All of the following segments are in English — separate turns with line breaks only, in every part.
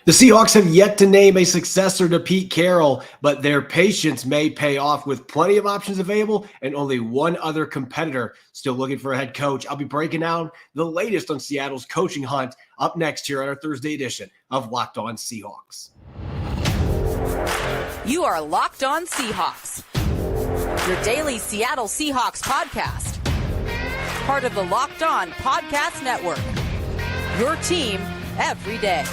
The Seahawks have yet to name a successor to Pete Carroll, but their patience may pay off with plenty of options available and only one other competitor still looking for a head coach. I'll be breaking down the latest on Seattle's coaching hunt up next here on our Thursday edition of Locked On Seahawks.
You are Locked On Seahawks, your daily Seattle Seahawks podcast. Part of the Locked On Podcast Network, your team every day.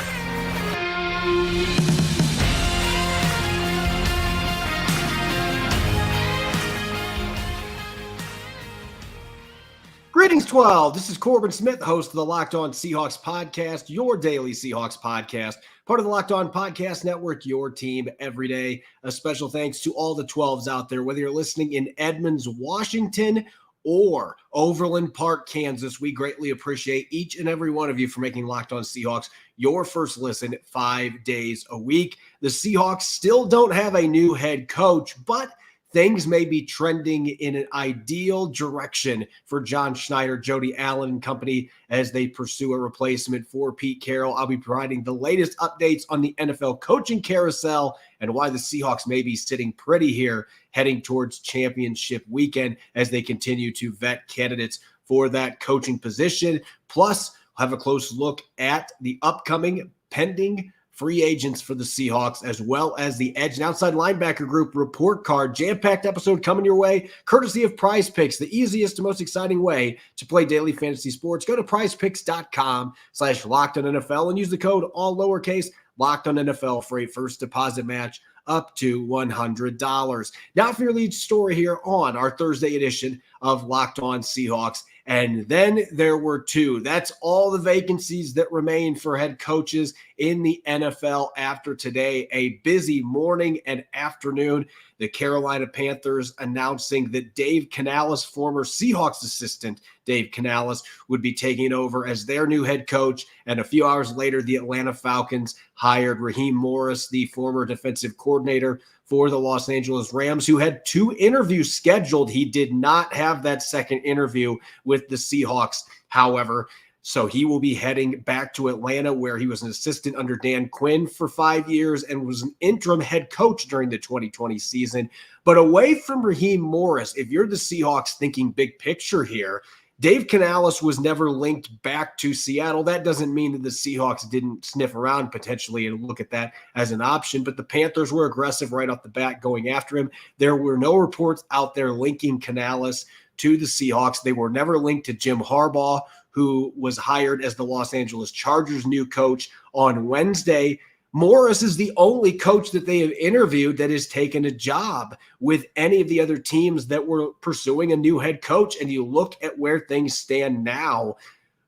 Greetings, 12. This is Corbin Smith, host of the Locked On Seahawks podcast, your daily Seahawks podcast, part of the Locked On Podcast Network, your team every day. A special thanks to all the 12s out there, whether you're listening in Edmonds, Washington, or Overland Park, Kansas. We greatly appreciate each and every one of you for making Locked On Seahawks your first listen 5 days a week. The Seahawks still don't have a new head coach, but things may be trending in an ideal direction for John Schneider, Jody Allen and company as they pursue a replacement for Pete Carroll. I'll be providing the latest updates on the NFL coaching carousel and why the Seahawks may be sitting pretty here heading towards championship weekend as they continue to vet candidates for that coaching position. Plus, we'll have a close look at the upcoming pending free agents for the Seahawks, as well as the edge and outside linebacker group report card. Jam-packed episode coming your way, courtesy of Prize Picks, the easiest and most exciting way to play daily fantasy sports. Go to prizepicks.com/LockedOnNFL and use the code all lowercase LockedOnNFL for a first deposit match up to $100. Now for your lead story here on our Thursday edition of Locked On Seahawks. And then there were two. That's all the vacancies that remain for head coaches in the NFL after today. A busy morning and afternoon. The Carolina Panthers announcing that Dave Canales, former Seahawks assistant Dave Canales, would be taking over as their new head coach. And a few hours later, the Atlanta Falcons hired Raheem Morris, the former defensive coordinator for the Los Angeles Rams, who had 2 interviews scheduled. He did not have that second interview with the Seahawks, however. So he will be heading back to Atlanta, where he was an assistant under Dan Quinn for 5 years and was an interim head coach during the 2020 season. But away from Raheem Morris, if you're the Seahawks thinking big picture here, Dave Canales was never linked back to Seattle. That doesn't mean that the Seahawks didn't sniff around potentially and look at that as an option, but the Panthers were aggressive right off the bat going after him. There were no reports out there linking Canales to the Seahawks. They were never linked to Jim Harbaugh, who was hired as the Los Angeles Chargers' new coach on Wednesday. Morris is the only coach that they have interviewed that has taken a job with any of the other teams that were pursuing a new head coach. And you look at where things stand now,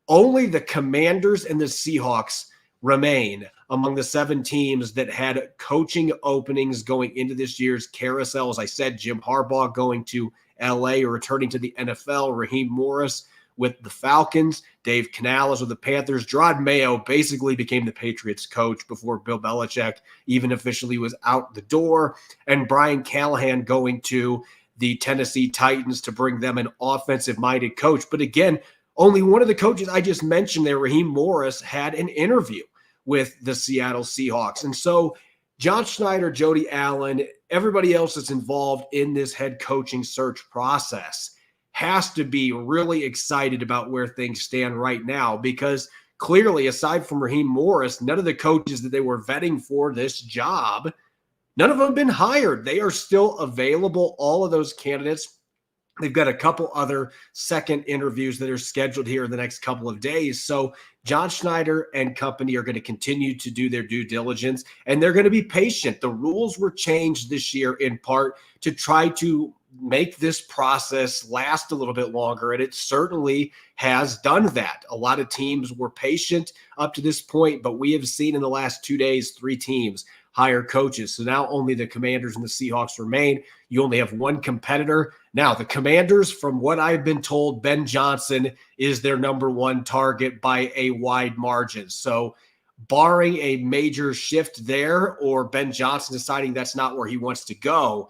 only the Commanders and the Seahawks remain among the 7 teams that had coaching openings going into this year's carousel. As I said, Jim Harbaugh going to LA or returning to the NFL, Raheem Morris with the Falcons, Dave Canales with the Panthers. Gerard Mayo basically became the Patriots coach before Bill Belichick even officially was out the door, and Brian Callahan going to the Tennessee Titans to bring them an offensive-minded coach. But again, only one of the coaches I just mentioned there, Raheem Morris, had an interview with the Seattle Seahawks. And so John Schneider, Jody Allen, everybody else that's involved in this head coaching search process has to be really excited about where things stand right now, because clearly, aside from Raheem Morris, none of the coaches that they were vetting for this job, none of them have been hired. They are still available, all of those candidates. They've got a couple other second interviews that are scheduled here in the next couple of days. So John Schneider and company are going to continue to do their due diligence, and they're going to be patient. The rules were changed this year in part to try to make this process last a little bit longer, and it certainly has done that. A lot of teams were patient up to this point, but we have seen in the last 2 days 3 teams hire coaches. So now only the Commanders and the Seahawks remain. You only have one competitor. Now, the Commanders, from what I've been told, Ben Johnson is their number 1 target by a wide margin. So barring a major shift there or Ben Johnson deciding that's not where he wants to go,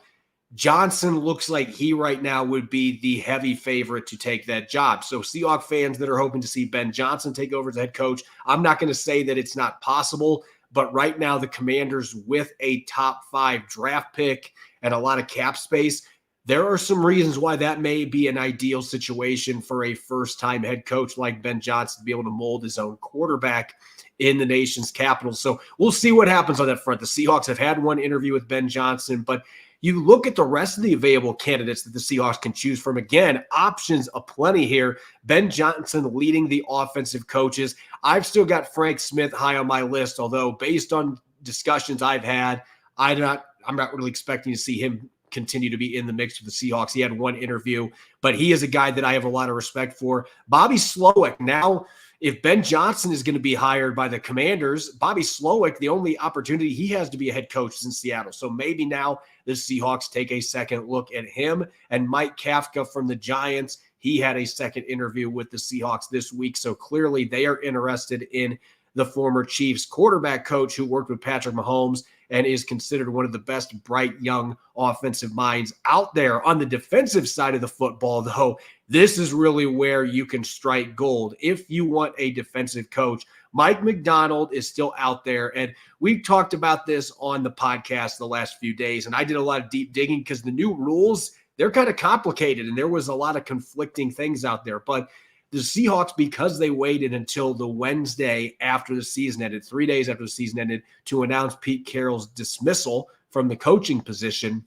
Johnson looks like he right now would be the heavy favorite to take that job. So Seahawks fans that are hoping to see Ben Johnson take over as head coach, I'm not going to say that it's not possible, But right now, the Commanders, with a top 5 draft pick and a lot of cap space, there are some reasons why that may be an ideal situation for a first-time head coach like Ben Johnson to be able to mold his own quarterback in the nation's capital. So we'll see what happens on that front. The Seahawks have had one interview with Ben Johnson, but you look at the rest of the available candidates that the Seahawks can choose from. Again, options aplenty here. Ben Johnson leading the offensive coaches. I've still got Frank Smith high on my list, although based on discussions I've had, I'm not really expecting to see him continue to be in the mix for the Seahawks. He had one interview, but he is a guy that I have a lot of respect for. Bobby Slowick. Now, if Ben Johnson is going to be hired by the Commanders, Bobby Slowick, the only opportunity he has to be a head coach is in Seattle. So maybe now the Seahawks take a second look at him. And Mike Kafka from the Giants, he had a second interview with the Seahawks this week. So clearly they are interested in the former Chiefs quarterback coach who worked with Patrick Mahomes and is considered one of the best bright young offensive minds out there. On the defensive side of the football, though, this is really where you can strike gold. If you want a defensive coach, Mike Macdonald is still out there. And we've talked about this on the podcast the last few days, and I did a lot of deep digging because the new rules, they're kind of complicated, and there was a lot of conflicting things out there. But the Seahawks, because they waited until the Wednesday after the season ended, 3 days after the season ended, to announce Pete Carroll's dismissal from the coaching position,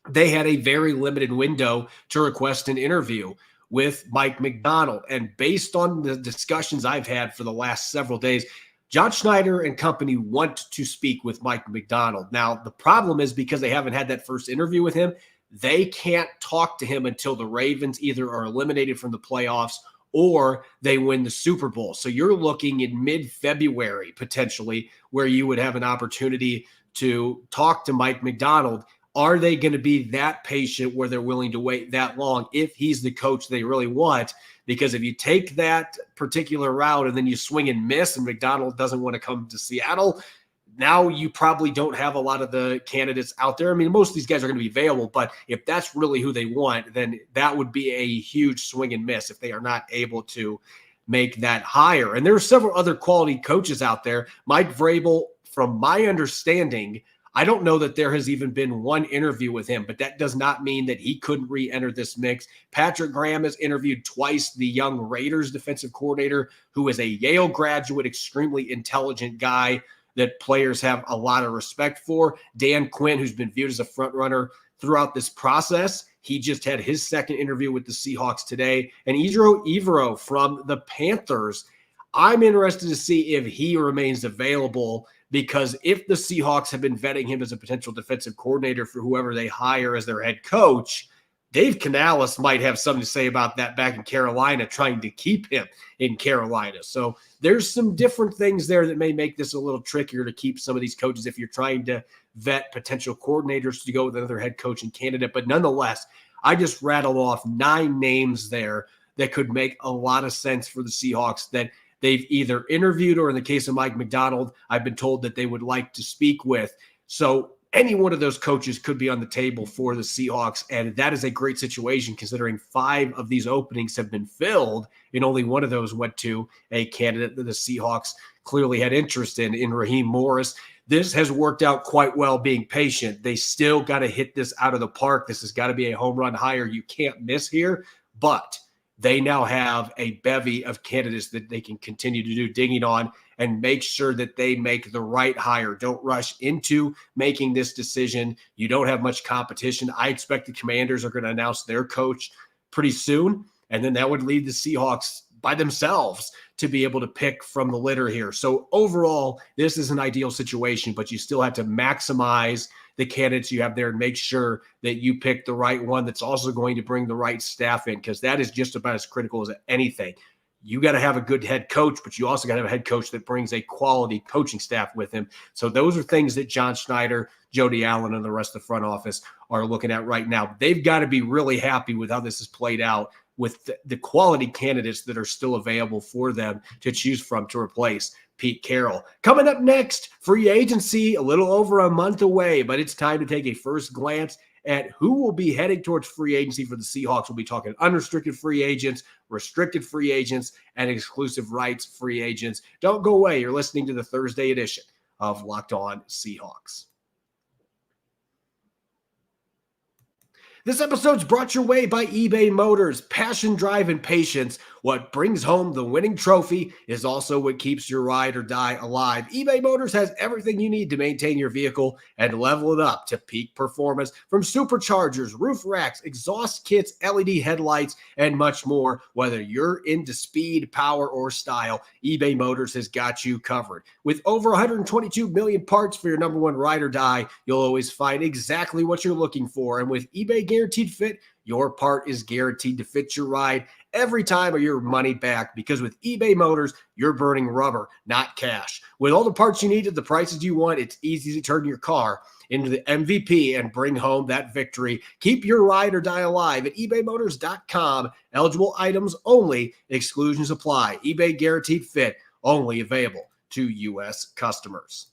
they had a very limited window to request an interview with Mike Macdonald. And based on the discussions I've had for the last several days, John Schneider and company want to speak with Mike Macdonald. Now, the problem is because they haven't had that first interview with him, they can't talk to him until the Ravens either are eliminated from the playoffs or they win the Super Bowl. So you're looking in mid-February, potentially, where you would have an opportunity to talk to Mike Macdonald. Are they going to be that patient where they're willing to wait that long if he's the coach they really want? Because if you take that particular route and then you swing and miss and Macdonald doesn't want to come to Seattle, now you probably don't have a lot of the candidates out there. I mean, most of these guys are going to be available, but if that's really who they want, then that would be a huge swing and miss if they are not able to make that hire. And there are several other quality coaches out there. Mike Vrabel, from my understanding, I don't know that there has even been one interview with him, but that does not mean that he couldn't re-enter this mix. Patrick Graham has interviewed twice, the young Raiders defensive coordinator, who is a Yale graduate, extremely intelligent guy that players have a lot of respect for. Dan Quinn, who's been viewed as a front runner throughout this process, he just had his second interview with the Seahawks today. And Ejiro Evero from the Panthers, I'm interested to see if he remains available, because if the Seahawks have been vetting him as a potential defensive coordinator for whoever they hire as their head coach, Dave Canales might have something to say about that back in Carolina, trying to keep him in Carolina. So there's some different things there that may make this a little trickier to keep some of these coaches if you're trying to vet potential coordinators to go with another head coaching candidate. But nonetheless, I just rattled off 9 names there that could make a lot of sense for the Seahawks that they've either interviewed or, in the case of Mike Macdonald, I've been told that they would like to speak with. So any one of those coaches could be on the table for the Seahawks, and that is a great situation considering 5 of these openings have been filled, and only one of those went to a candidate that the Seahawks clearly had interest in Raheem Morris. This has worked out quite well being patient. They still got to hit this out of the park. This has got to be a home run hire you can't miss here, but they now have a bevy of candidates that they can continue to do digging on and make sure that they make the right hire. Don't rush into making this decision. You don't have much competition. I expect the Commanders are going to announce their coach pretty soon, and then that would leave the Seahawks by themselves to be able to pick from the litter here. So overall, this is an ideal situation, but you still have to maximize the candidates you have there and make sure that you pick the right one that's also going to bring the right staff in, because that is just about as critical as anything. You got to have a good head coach, but you also got to have a head coach that brings a quality coaching staff with him. So those are things that John Schneider, Jody Allen, and the rest of the front office are looking at right now. They've got to be really happy with how this has played out, with the quality candidates that are still available for them to choose from to replace Pete Carroll. Coming up next, free agency, a little over a month away, but it's time to take a first glance at who will be heading towards free agency for the Seahawks. We'll be talking unrestricted free agents, restricted free agents, and exclusive rights free agents. Don't go away. You're listening to the Thursday edition of Locked On Seahawks. This episode's brought your way by eBay Motors. Passion, drive, and patience. What brings home the winning trophy is also what keeps your ride or die alive. eBay Motors has everything you need to maintain your vehicle and level it up to peak performance, from superchargers, roof racks, exhaust kits, LED headlights, and much more. Whether you're into speed, power, or style, eBay Motors has got you covered. With over 122 million parts for your number one ride or die, you'll always find exactly what you're looking for. And with eBay Guaranteed Fit, your part is guaranteed to fit your ride every time, or your money back, because with eBay Motors, you're burning rubber, not cash. With all the parts you need at the prices you want, it's easy to turn your car into the MVP and bring home that victory. Keep your ride or die alive at ebaymotors.com. Eligible items only. Exclusions apply. eBay Guaranteed Fit, only available to U.S. customers.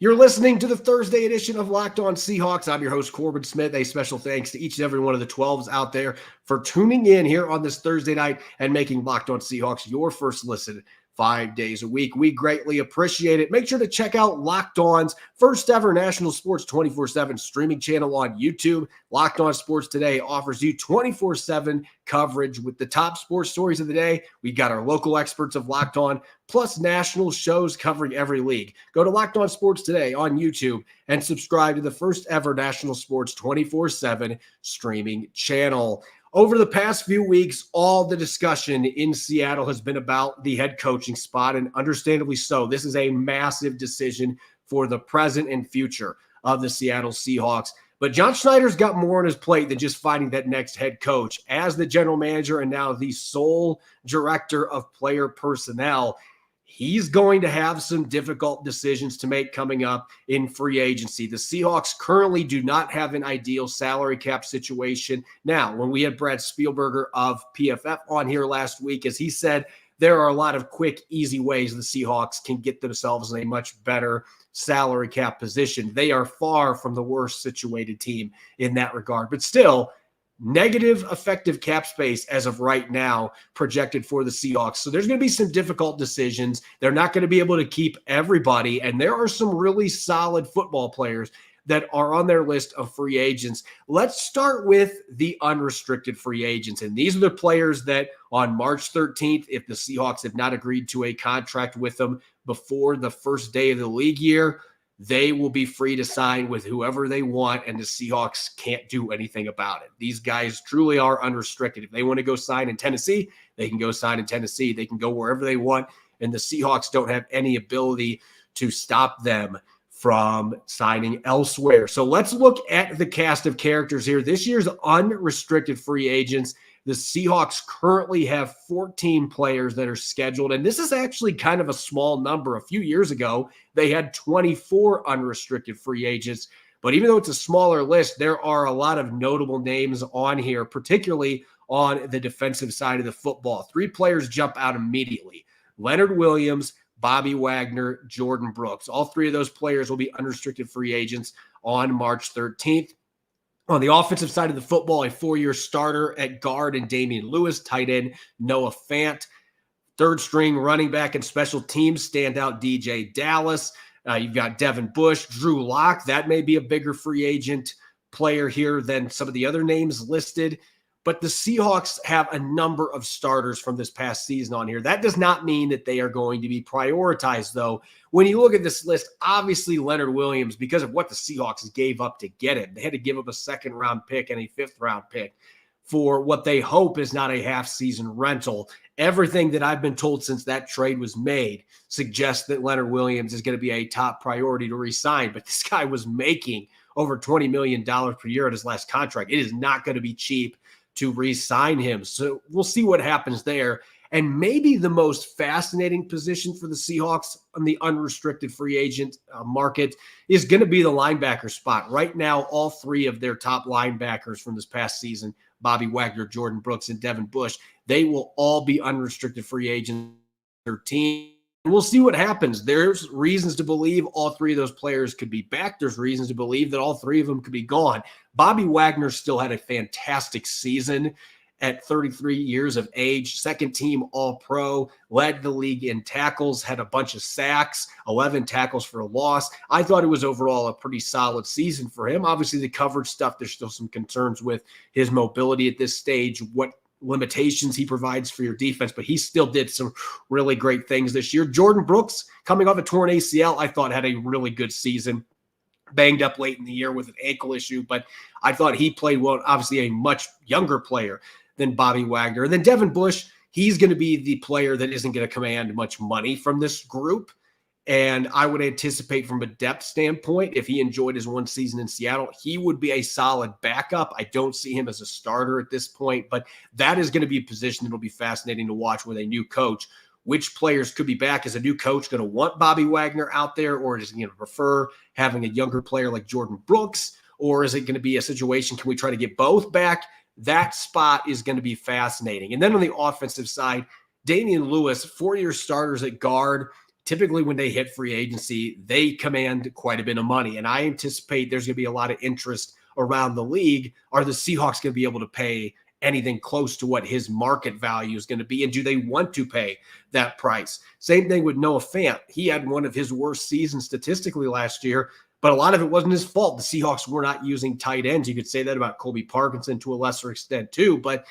You're listening to the Thursday edition of Locked On Seahawks. I'm your host, Corbin Smith. A special thanks to each and every one of the 12s out there for tuning in here on this Thursday night and making Locked On Seahawks your first listen 5 days a week. We greatly appreciate it. Make sure to check out Locked On's first ever national sports 24/7 streaming channel on YouTube. Locked On Sports Today offers you 24/7 coverage with the top sports stories of the day. We got our local experts of Locked On, plus national shows covering every league. Go to Locked On Sports Today on YouTube and subscribe to the first ever national sports 24/7 streaming channel. Over the past few weeks, all the discussion in Seattle has been about the head coaching spot, and understandably so. This is a massive decision for the present and future of the Seattle Seahawks. But John Schneider's got more on his plate than just finding that next head coach. As the general manager and now the sole director of player personnel, he's going to have some difficult decisions to make coming up in free agency. The Seahawks currently do not have an ideal salary cap situation. Now, when we had Brad Spielberger of PFF on here last week, as he said, there are a lot of quick, easy ways the Seahawks can get themselves in a much better salary cap position. They are far from the worst situated team in that regard, but still, negative effective cap space as of right now projected for the Seahawks. So there's going to be some difficult decisions. They're not going to be able to keep everybody. And there are some really solid football players that are on their list of free agents. Let's start with the unrestricted free agents. And these are the players that on March 13th, if the Seahawks have not agreed to a contract with them before the first day of the league year, they will be free to sign with whoever they want, and the Seahawks can't do anything about it. These guys truly are unrestricted. If they want to go sign in Tennessee, they can go sign in Tennessee. They can go wherever they want, and the Seahawks don't have any ability to stop them from signing elsewhere. So let's look at the cast of characters here. This year's unrestricted free agents, the Seahawks currently have 14 players that are scheduled, and this is actually kind of a small number. A few years ago, they had 24 unrestricted free agents, but even though it's a smaller list, there are a lot of notable names on here, particularly on the defensive side of the football. 3 players jump out immediately: Leonard Williams, Bobby Wagner, Jordan Brooks. All 3 of those players will be unrestricted free agents on March 13th. On the offensive side of the football, a 4-year starter at guard in Damian Lewis, tight end Noah Fant, third string running back and special teams standout DJ Dallas. You've got Devin Bush, Drew Lock. That may be a bigger free agent player here than some of the other names listed. But the Seahawks have a number of starters from this past season on here. That does not mean that they are going to be prioritized, though. When you look at this list, obviously Leonard Williams, because of what the Seahawks gave up to get him, they had to give up a 2nd-round pick and a 5th-round pick for what they hope is not a half-season rental. Everything that I've been told since that trade was made suggests that Leonard Williams is going to be a top priority to re-sign, but this guy was making over $20 million per year at his last contract. It is not going to be cheap to re-sign him. So we'll see what happens there. And maybe the most fascinating position for the Seahawks on the unrestricted free agent market is going to be the linebacker spot. Right now, all 3 of their top linebackers from this past season, Bobby Wagner, Jordan Brooks, and Devin Bush, they will all be unrestricted free agents. Their team. We'll see what happens. There's reasons to believe all 3 of those players could be back. There's reasons to believe that all 3 of them could be gone. Bobby Wagner still had a fantastic season, at 33 years of age, second team All-Pro, led the league in tackles, had a bunch of sacks, 11 tackles for a loss. I thought it was overall a pretty solid season for him. Obviously, the coverage stuff, there's still some concerns with his mobility at this stage, what limitations he provides for your defense, but he still did some really great things this year. Jordan Brooks, coming off a torn ACL, I thought had a really good season. Banged up late in the year with an ankle issue, but I thought he played well. Obviously, a much younger player than Bobby Wagner. And then Devin Bush, he's going to be the player that isn't going to command much money from this group. And I would anticipate from a depth standpoint, if he enjoyed his one season in Seattle, he would be a solid backup. I don't see him as a starter at this point, but that is going to be a position that will be fascinating to watch with a new coach. Which players could be back? Is a new coach going to want Bobby Wagner out there, or is he going to prefer having a younger player like Jordan Brooks, or is it going to be a situation, can we try to get both back? That spot is going to be fascinating. And then on the offensive side, Damian Lewis, 4-year starters at guard, typically when they hit free agency, they command quite a bit of money. And I anticipate there's going to be a lot of interest around the league. Are the Seahawks going to be able to pay anything close to what his market value is going to be? And do they want to pay that price? Same thing with Noah Fant. He had one of his worst seasons statistically last year, but a lot of it wasn't his fault. The Seahawks were not using tight ends. You could say that about Colby Parkinson to a lesser extent too, but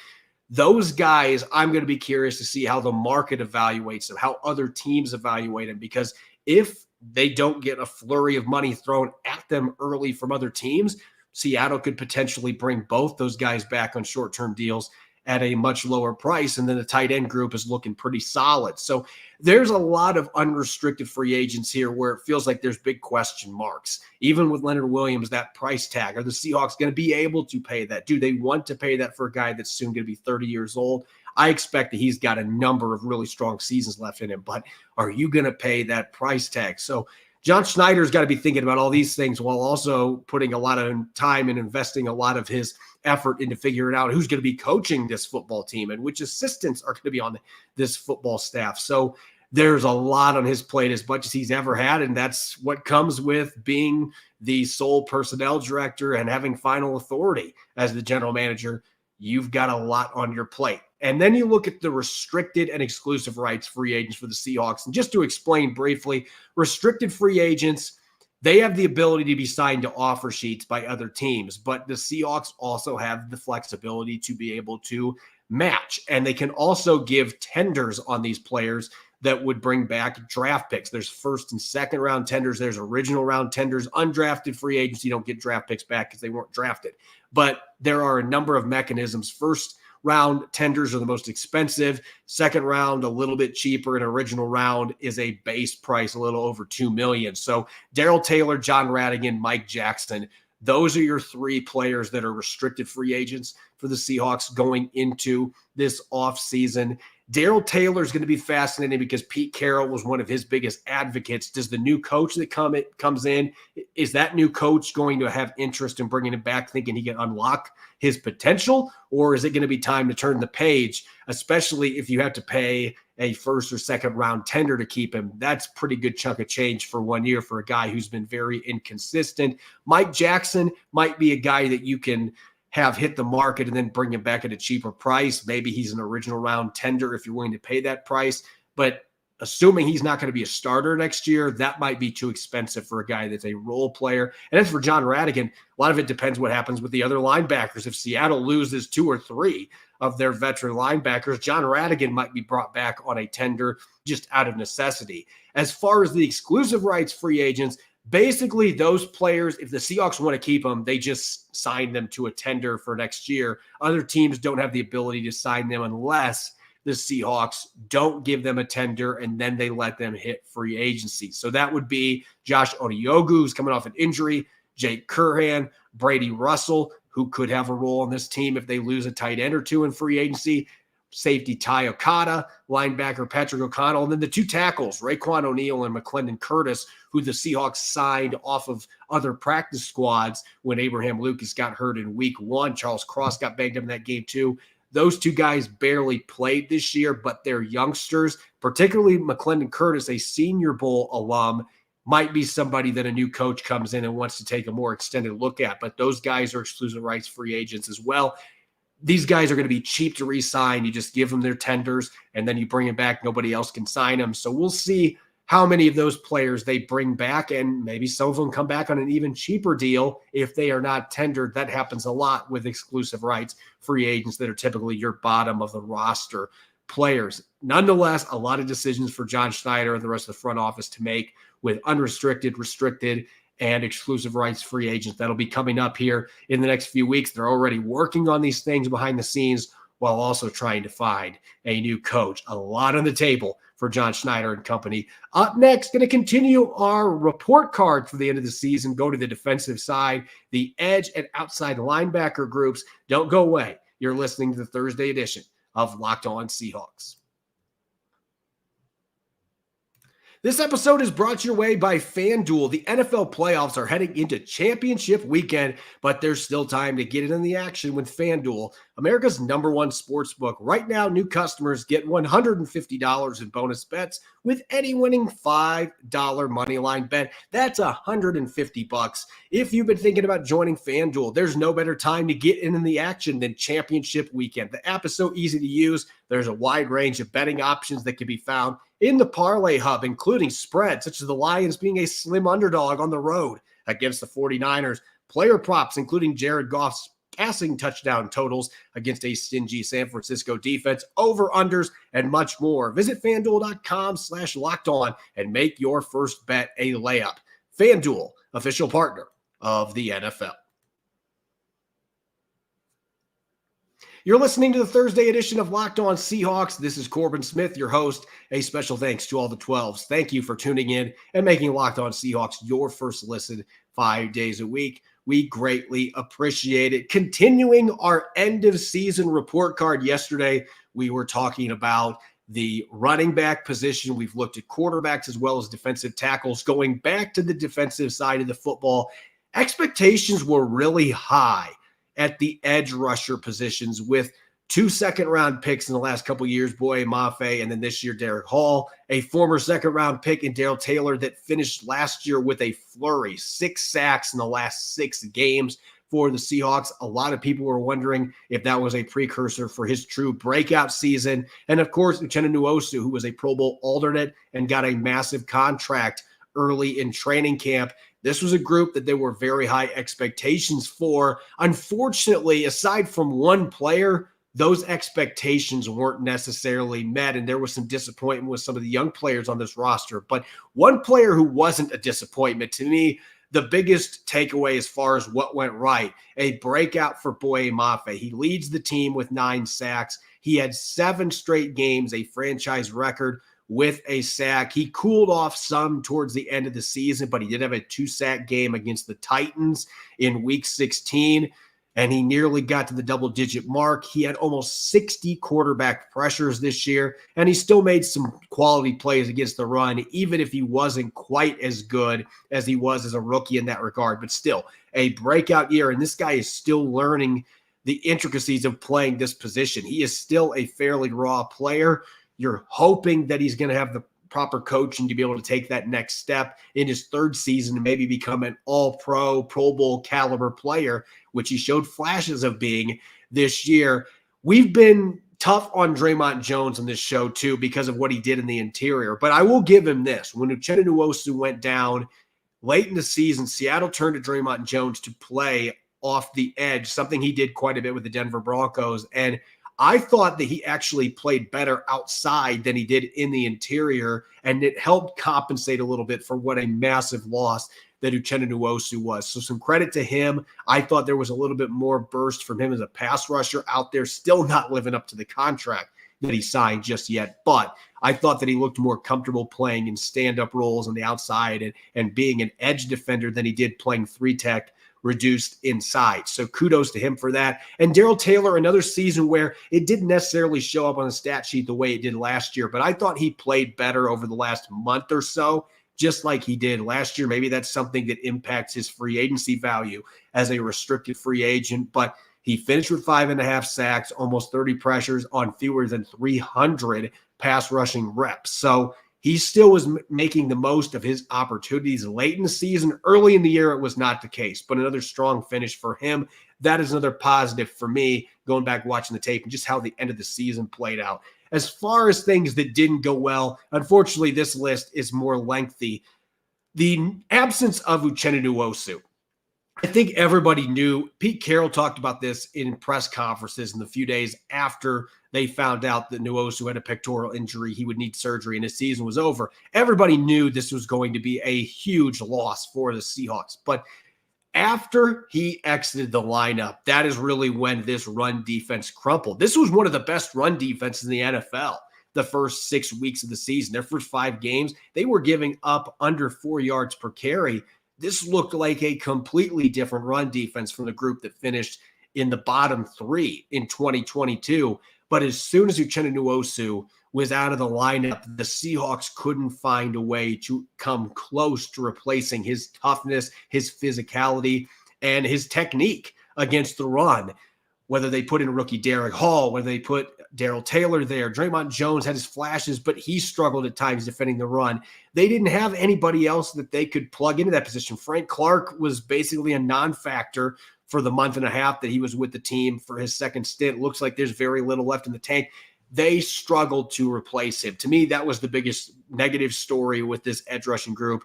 those guys, I'm going to be curious to see how the market evaluates them, how other teams evaluate them, because if they don't get a flurry of money thrown at them early from other teams, Seattle could potentially bring both those guys back on short-term deals at a much lower price, and then the tight end group is looking pretty solid. So there's a lot of unrestricted free agents here where it feels like there's big question marks. Even with Leonard Williams, that price tag, are the Seahawks going to be able to pay that? Do they want to pay that for a guy that's soon going to be 30 years old? I expect that he's got a number of really strong seasons left in him, but are you going to pay that price tag? So John Schneider's got to be thinking about all these things while also putting a lot of time and investing a lot of his effort into figuring out who's going to be coaching this football team and which assistants are going to be on this football staff. So there's a lot on his plate, as much as he's ever had, and that's what comes with being the sole personnel director and having final authority as the general manager. You've got a lot on your plate. And then you look at the restricted and exclusive rights free agents for the Seahawks. And just to explain briefly, restricted free agents, they have the ability to be signed to offer sheets by other teams, but the Seahawks also have the flexibility to be able to match. And they can also give tenders on these players that would bring back draft picks. There's first and second round tenders. There's original round tenders. Undrafted free agents, you don't get draft picks back because they weren't drafted. But there are a number of mechanisms. First round tenders are the most expensive. Second round, a little bit cheaper. An original round is a base price, a little over $2 million. So Darrell Taylor, John Radigan, Mike Jackson, those are your three players that are restricted free agents for the Seahawks going into this offseason. Darrell Taylor is going to be fascinating because Pete Carroll was one of his biggest advocates. Does the new coach that comes in, is that new coach going to have interest in bringing him back, thinking he can unlock his potential? Or is it going to be time to turn the page, especially if you have to pay a first or second round tender to keep him? That's a pretty good chunk of change for 1 year for a guy who's been very inconsistent. Mike Jackson might be a guy that you can have hit the market and then bring him back at a cheaper price. Maybe he's an original round tender if you're willing to pay that price. But assuming he's not going to be a starter next year, that might be too expensive for a guy that's a role player. And as for John Radigan, a lot of it depends what happens with the other linebackers. If Seattle loses 2 or 3 of their veteran linebackers, John Radigan might be brought back on a tender just out of necessity. As far as the exclusive rights free agents, basically those players, if the Seahawks want to keep them, they just sign them to a tender for next year. Other teams don't have the ability to sign them unless the Seahawks don't give them a tender and then they let them hit free agency. So that would be Josh Oniogu, who's coming off an injury, Jake Curhan, Brady Russell, who could have a role on this team if they lose a tight end or two in free agency, safety Ty Okada, linebacker Patrick O'Connell, and then the 2 tackles, Raekwon O'Neal and McClendon Curtis, who the Seahawks signed off of other practice squads when Abraham Lucas got hurt in week 1. Charles Cross got banged up in that game too. Those 2 guys barely played this year, but they're youngsters, particularly McClendon Curtis, a Senior Bowl alum, might be somebody that a new coach comes in and wants to take a more extended look at. But those guys are exclusive rights free agents as well. these guys are going to be cheap to re-sign. You just give them their tenders, and then you bring them back. Nobody else can sign them. So we'll see how many of those players they bring back, and maybe some of them come back on an even cheaper deal if they are not tendered. That happens a lot with exclusive rights free agents that are typically your bottom of the roster players. Nonetheless, a lot of decisions for John Schneider and the rest of the front office to make with unrestricted, restricted, and exclusive rights free agents. That'll be coming up here in the next few weeks. They're already working on these things behind the scenes while also trying to find a new coach. A lot on the table for John Schneider and company. Up next, going to continue our report card for the end of the season. Go to the defensive side, the edge and outside linebacker groups. Don't go away. You're listening to the Thursday edition of Locked On Seahawks. This episode is brought your way by FanDuel. The NFL playoffs are heading into championship weekend, but there's still time to get in the action with FanDuel, America's #1 sportsbook. Right now, new customers get $150 in bonus bets with any winning $5 moneyline bet. That's $150. If you've been thinking about joining FanDuel, there's no better time to get in the action than championship weekend. The app is so easy to use. There's a wide range of betting options that can be found in the Parlay Hub, including spreads such as the Lions being a slim underdog on the road against the 49ers, player props, including Jared Goff's passing touchdown totals against a stingy San Francisco defense, over-unders, and much more. Visit FanDuel.com/lockedon and make your first bet a layup. FanDuel, official partner of the NFL. You're listening to the Thursday edition of Locked On Seahawks. This is Corbin Smith, your host. A special thanks to all the 12s. Thank you for tuning in and making Locked On Seahawks your first listen 5 days a week. We greatly appreciate it. Continuing our end of season report card yesterday, we were talking about the running back position. We've looked at quarterbacks as well as defensive tackles. Going back to the defensive side of the football, expectations were really high at the edge rusher positions with 2 second-round picks in the last couple of years, Boye Mafe, and then this year, Derek Hall, a former second-round pick in Darrell Taylor that finished last year with a flurry, 6 sacks in the last 6 games for the Seahawks. A lot of people were wondering if that was a precursor for his true breakout season. And, of course, Uchenna Nwosu, who was a Pro Bowl alternate and got a massive contract early in training camp. This was a group that there were very high expectations for. Unfortunately, aside from one player, those expectations weren't necessarily met, and there was some disappointment with some of the young players on this roster. But one player who wasn't a disappointment, to me, the biggest takeaway as far as what went right, a breakout for Boye Mafe. He leads the team with 9 sacks. He had 7 straight games, a franchise record, with a sack. He cooled off some towards the end of the season, but he did have a 2-sack game against the Titans in week 16, and he nearly got to the double-digit mark. He had almost 60 quarterback pressures this year, and he still made some quality plays against the run, even if he wasn't quite as good as he was as a rookie in that regard. But still, a breakout year, and this guy is still learning the intricacies of playing this position. He is still a fairly raw player. You're hoping that he's going to have the proper coaching to be able to take that next step in his 3rd season and maybe become an all-pro, Pro Bowl caliber player, which he showed flashes of being this year. We've been tough on Draymond Jones on this show, too, because of what he did in the interior. But I will give him this. When Uchenna Nwosu went down late in the season, Seattle turned to Draymond Jones to play off the edge, something he did quite a bit with the Denver Broncos. And I thought that he actually played better outside than he did in the interior, and it helped compensate a little bit for what a massive loss that Uchenna Nwosu was. So some credit to him. I thought there was a little bit more burst from him as a pass rusher out there, still not living up to the contract that he signed just yet. But I thought that he looked more comfortable playing in stand-up roles on the outside and being an edge defender than he did playing 3-tech reduced inside. So kudos to him for that. And Darrell Taylor, another season where it didn't necessarily show up on the stat sheet the way it did last year, but I thought he played better over the last month or so, just like he did last year. Maybe that's something that impacts his free agency value as a restricted free agent, but he finished with 5.5 sacks, almost 30 pressures on fewer than 300 pass rushing reps. So he still was making the most of his opportunities late in the season. Early in the year, it was not the case, but another strong finish for him. That is another positive for me going back watching the tape and just how the end of the season played out. As far as things that didn't go well, unfortunately, this list is more lengthy. The absence of Uchenna Nwosu. I think everybody knew. Pete Carroll talked about this in press conferences in the few days after they found out that Nwosu had a pectoral injury. He would need surgery and his season was over. Everybody knew this was going to be a huge loss for the Seahawks. But after he exited the lineup, that is really when this run defense crumpled. This was one of the best run defenses in the NFL the first 6 weeks of the season. Their first 5 games, they were giving up under 4 yards per carry. This looked like a completely different run defense from the group that finished in the bottom 3 in 2022. But as soon as Uchenna Nwosu was out of the lineup, the Seahawks couldn't find a way to come close to replacing his toughness, his physicality, and his technique against the run. Whether they put in rookie Derek Hall, whether they put Darrell Taylor there, Draymond Jones had his flashes, but he struggled at times defending the run. They didn't have anybody else that they could plug into that position. Frank Clark was basically a non-factor for the month and a half that he was with the team for his second stint. Looks like there's very little left in the tank. They struggled to replace him. To me, that was the biggest negative story with this edge rushing group.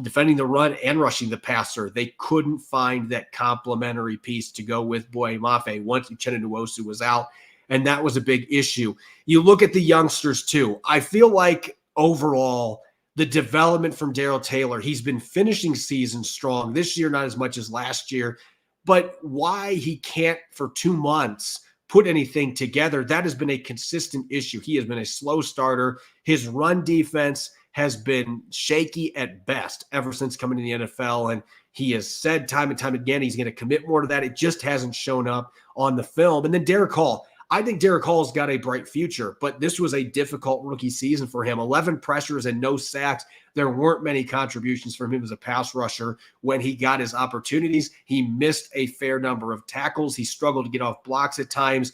Defending the run and rushing the passer, they couldn't find that complementary piece to go with Boye Mafe once Uchenna Nwosu was out, and that was a big issue. You look at the youngsters too. I feel like overall the development from Darrell Taylor, he's been finishing season strong this year, not as much as last year, but why he can't for 2 months put anything together, that has been a consistent issue. He has been a slow starter. His run defense has been shaky at best ever since coming to the NFL. And he has said time and time again, he's going to commit more to that. It just hasn't shown up on the film. And then Derek Hall. I think Derek Hall's got a bright future, but this was a difficult rookie season for him. 11 pressures and no sacks. There weren't many contributions from him as a pass rusher. When he got his opportunities, he missed a fair number of tackles. He struggled to get off blocks at times.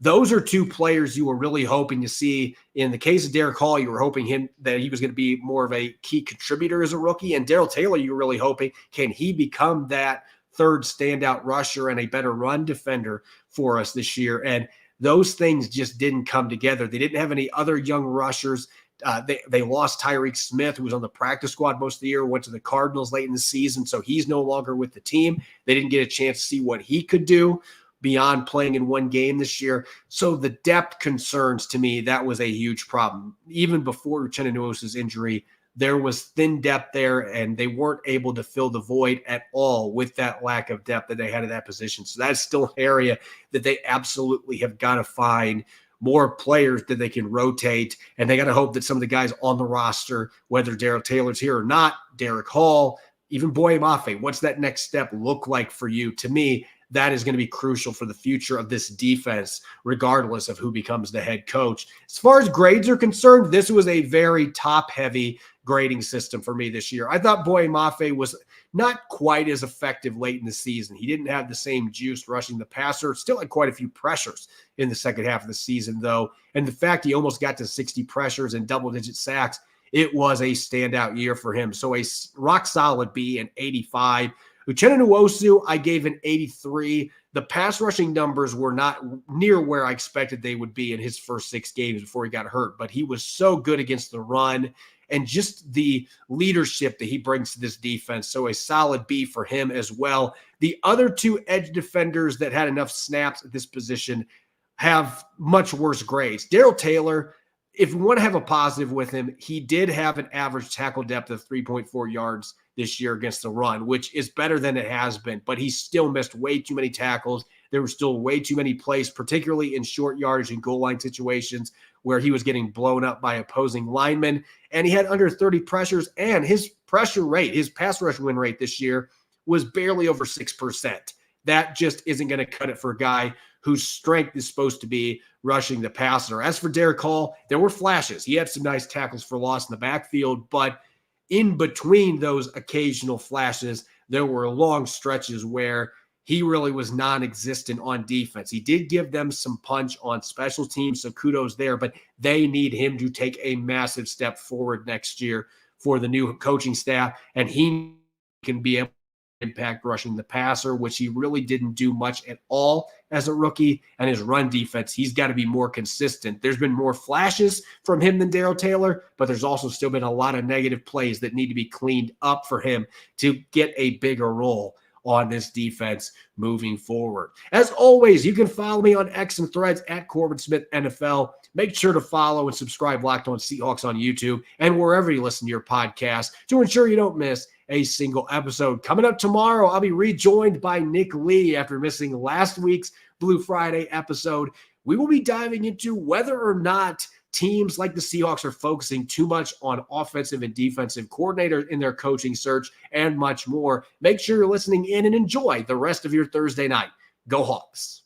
Those are 2 players you were really hoping to see. In the case of Derek Hall, you were hoping that he was going to be more of a key contributor as a rookie. And Darrell Taylor, you were really hoping, can he become that third standout rusher and a better run defender for us this year? And those things just didn't come together. They didn't have any other young rushers. They lost Tyreek Smith, who was on the practice squad most of the year, went to the Cardinals late in the season, so he's no longer with the team. They didn't get a chance to see what he could do beyond playing in 1 game this year. So the depth concerns, to me, that was a huge problem. Even before Uchenna Nwosu's injury, there was thin depth there, and they weren't able to fill the void at all with that lack of depth that they had at that position. So that's still an area that they absolutely have got to find more players that they can rotate, and they got to hope that some of the guys on the roster, whether Darrell Taylor's here or not, Derek Hall, even Boye Mafe, what's that next step look like for you? To me, that is going to be crucial for the future of this defense, regardless of who becomes the head coach. As far as grades are concerned, this was a very top-heavy grading system for me this year. I thought Boye Mafe was not quite as effective late in the season. He didn't have the same juice rushing the passer. Still had quite a few pressures in the second half of the season, though. And the fact he almost got to 60 pressures and double-digit sacks, it was a standout year for him. So a rock-solid B, an 85. Uchenna Nwosu, I gave an 83. The pass rushing numbers were not near where I expected they would be in his first 6 games before he got hurt, but he was so good against the run and just the leadership that he brings to this defense. So a solid B for him as well. The other 2 edge defenders that had enough snaps at this position have much worse grades. Darrell Taylor, if you want to have a positive with him, he did have an average tackle depth of 3.4 yards this year against the run, which is better than it has been, but he still missed way too many tackles. There were still way too many plays, particularly in short yardage and goal line situations where he was getting blown up by opposing linemen, and he had under 30 pressures, and his pressure rate, his pass rush win rate this year was barely over 6%. That just isn't going to cut it for a guy whose strength is supposed to be rushing the passer. As for Derek Hall, there were flashes. He had some nice tackles for loss in the backfield, but in between those occasional flashes, there were long stretches where he really was non-existent on defense. He did give them some punch on special teams, so kudos there, but they need him to take a massive step forward next year for the new coaching staff, and he can be able impact rushing the passer, which he really didn't do much at all as a rookie. And his run defense, he's got to be more consistent. There's been more flashes from him than Darrell Taylor, but there's also still been a lot of negative plays that need to be cleaned up for him to get a bigger role on this defense moving forward. As always, you can follow me on X and Threads at Corbin Smith NFL. Make sure to follow and subscribe Locked On Seahawks on YouTube and wherever you listen to your podcast to ensure you don't miss a single episode. Coming up tomorrow, I'll be rejoined by Nick Lee after missing last week's Blue Friday episode. We will be diving into whether or not teams like the Seahawks are focusing too much on offensive and defensive coordinators in their coaching search and much more. Make sure you're listening in and enjoy the rest of your Thursday night. Go Hawks.